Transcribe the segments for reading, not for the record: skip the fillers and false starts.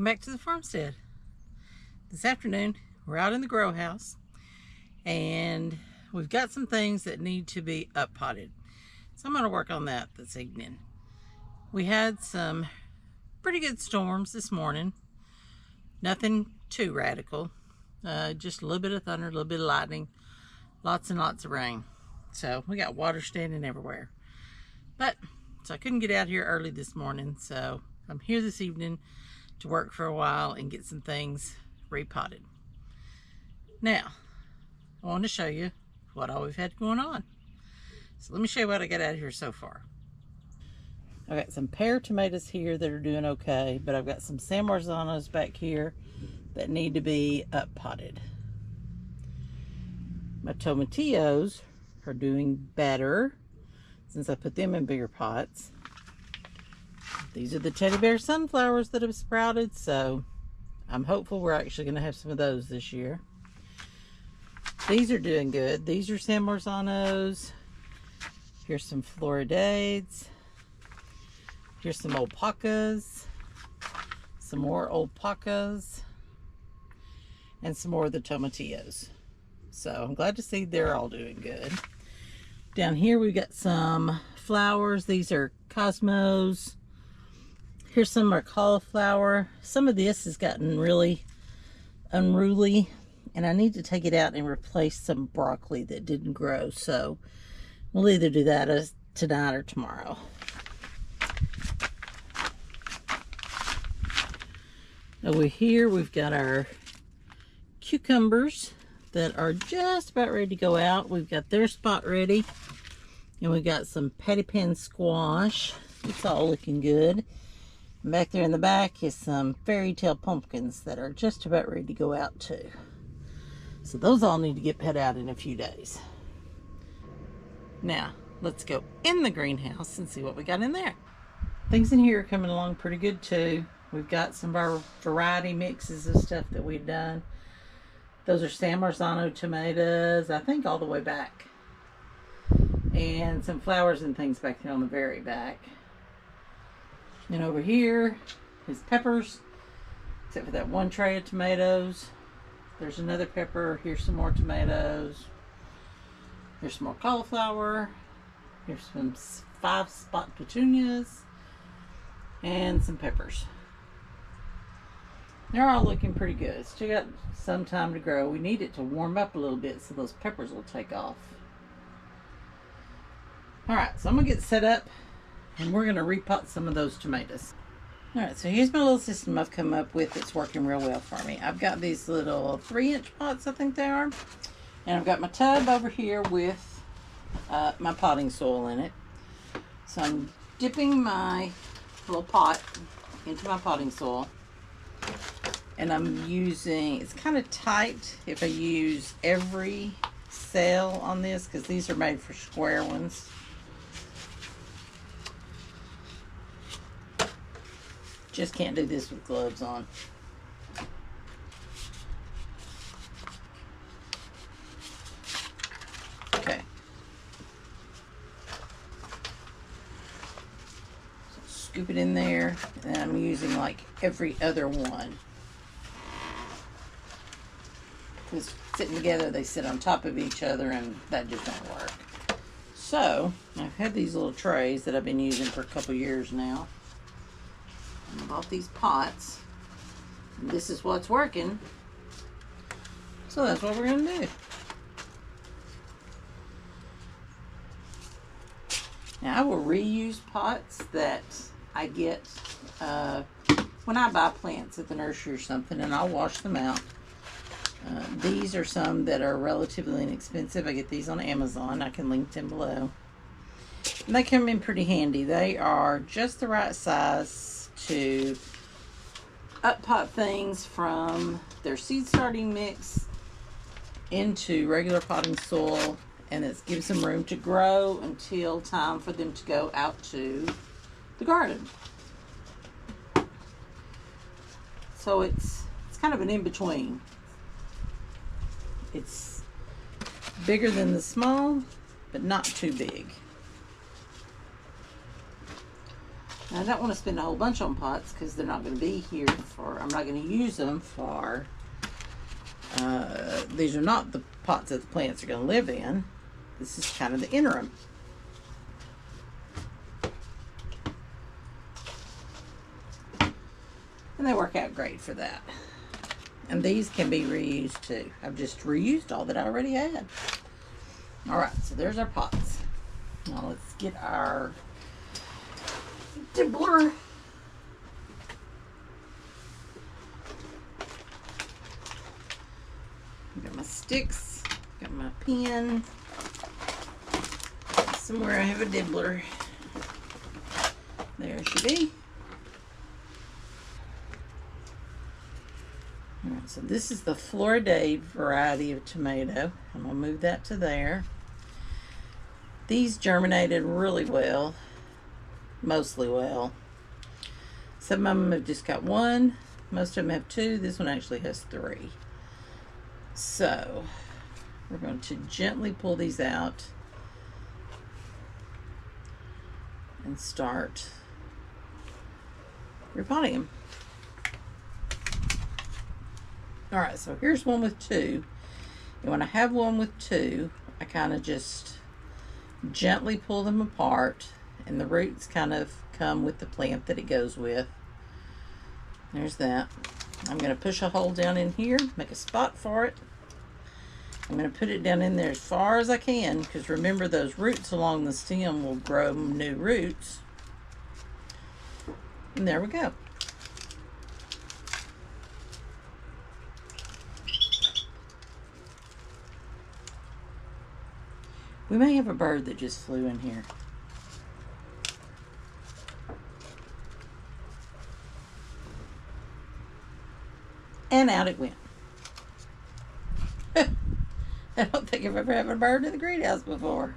Welcome back to the farmstead. This afternoon we're out in the grow house and we've got some things that need to be up potted, so I'm going to work on that this evening. We had some pretty good storms this morning, nothing too radical, just a little bit of thunder, a little bit of lightning, lots and lots of rain, so we got water standing everywhere. So I couldn't get out here early this morning, so I'm here this evening to work for a while and get some things repotted. Now, I want to show you what all we've had going on. So let me show you what I got out of here so far. I've got some pear tomatoes here that are doing okay, but I've got some San Marzanos back here that need to be up potted. My tomatillos are doing better since I put them in bigger pots. These are the teddy bear sunflowers that have sprouted, so I'm hopeful we're actually going to have some of those this year. These are doing good. These are San Marzanos. Here's some Floridades. Here's some old Pacas. Some more old Pacas. And some more of the tomatillos. So I'm glad to see they're all doing good. Down here we've got some flowers. These are Cosmos. Here's some more cauliflower. Some of this has gotten really unruly, and I need to take it out and replace some broccoli that didn't grow. So we'll either do that as tonight or tomorrow. Over here we've got our cucumbers that are just about ready to go out. We've got their spot ready, and we've got some patty pan squash. It's all looking good. Back there in the back is some fairy tale pumpkins that are just about ready to go out too. So those all need to get put out in a few days. Now, let's go in the greenhouse and see what we got in there. Things in here are coming along pretty good too. We've got some of our variety mixes of stuff that we've done. Those are San Marzano tomatoes, I think all the way back. And some flowers and things back there on the very back. And over here is peppers, except for that one tray of tomatoes. There's another pepper. Here's some more tomatoes. Here's some more cauliflower. Here's some 5-spot petunias and some peppers. They're all looking pretty good. Still got some time to grow. We need it to warm up a little bit so those peppers will take off. Alright, so I'm going to get set up and we're going to repot some of those tomatoes. Alright, so here's my little system I've come up with that's working real well for me. I've got these little 3-inch pots, I think they are. And I've got my tub over here with my potting soil in it. So I'm dipping my little pot into my potting soil. And I'm using, it's kind of tight if I use every cell on this, because these are made for square ones. Just can't do this with gloves on. Okay. So scoop it in there, and I'm using like every other one. Because sitting together, they sit on top of each other, and that just don't work. So I've had these little trays that I've been using for a couple years now. I bought these pots. And this is what's working. So that's what we're going to do. Now I will reuse pots that I get when I buy plants at the nursery or something, and I'll wash them out. These are some that are relatively inexpensive. I get these on Amazon. I can link them below. And they come in pretty handy. They are just the right size to up pot things from their seed starting mix into regular potting soil, and it gives them room to grow until time for them to go out to the garden. So it's kind of an in-between. It's bigger than the small, but not too big. I don't want to spend a whole bunch on pots because they're not going to be here for, I'm not going to use them for, these are not the pots that the plants are going to live in. This is kind of the interim. And they work out great for that. And these can be reused too. I've just reused all that I already had. Alright, so there's our pots. Now let's get our dibbler. Got my sticks, got my pen. Somewhere I have a dibbler. There it should be. Alright, so this is the Florida variety of tomato. I'm going to move that to there. These germinated really well. Mostly well. Some of them have just got one. Most of them have two. This one actually has three. So, we're going to gently pull these out and start repotting them. Alright, so here's one with two. And when I have one with two, I kind of just gently pull them apart, and the roots kind of come with the plant that it goes with. There's that. I'm going to push a hole down in here, make a spot for it. I'm going to put it down in there as far as I can, because remember those roots along the stem will grow new roots. And there we go. We may have a bird that just flew in here. And out it went. I don't think I've ever had a bird in the greenhouse before.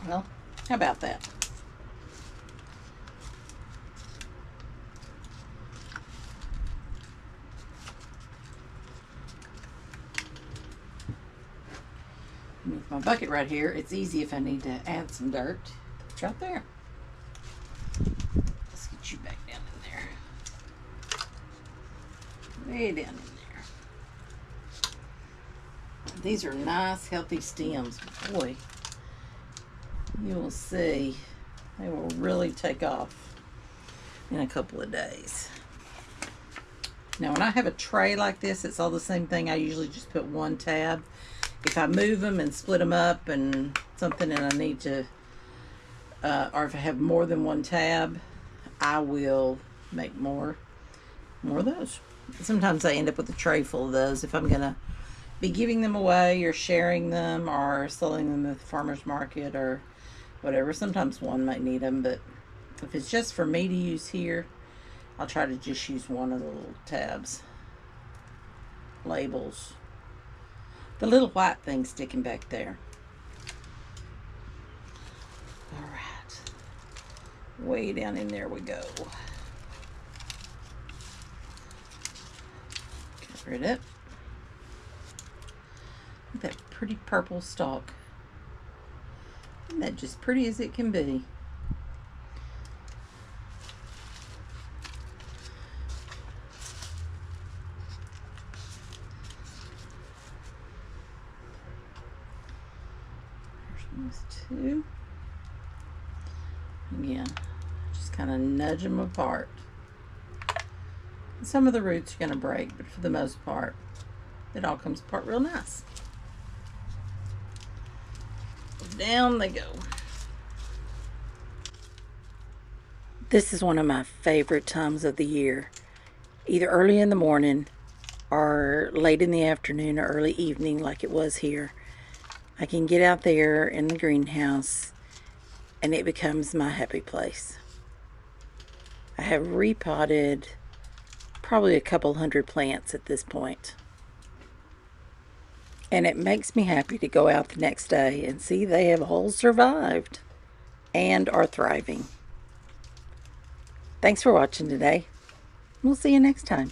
Well, how about that? With my bucket right here, it's easy if I need to add some dirt. It's right there. Let's get you back down in there. Way down in there. These are nice, healthy stems. Boy, you will see they will really take off in a couple of days. Now, when I have a tray like this, it's all the same thing. I usually just put one tab. If I move them and split them up and something and I need to, or if I have more than one tab, I will make more of those. Sometimes I end up with a tray full of those if I'm going to be giving them away or sharing them or selling them at the farmer's market or whatever. Sometimes one might need them, but if it's just for me to use here, I'll try to just use one of the little tabs. Labels. The little white thing sticking back there. All right. Way down in there we go. Cover it up. Look at that pretty purple stalk. Isn't that just pretty as it can be? Two. Again, just kind of nudge them apart. And some of the roots are going to break, but for the most part, it all comes apart real nice. Down they go. This is one of my favorite times of the year. Either early in the morning or late in the afternoon or early evening like it was here. I can get out there in the greenhouse and it becomes my happy place. I have repotted probably a couple hundred plants at this point. And it makes me happy to go out the next day and see they have all survived and are thriving. Thanks for watching today. We'll see you next time.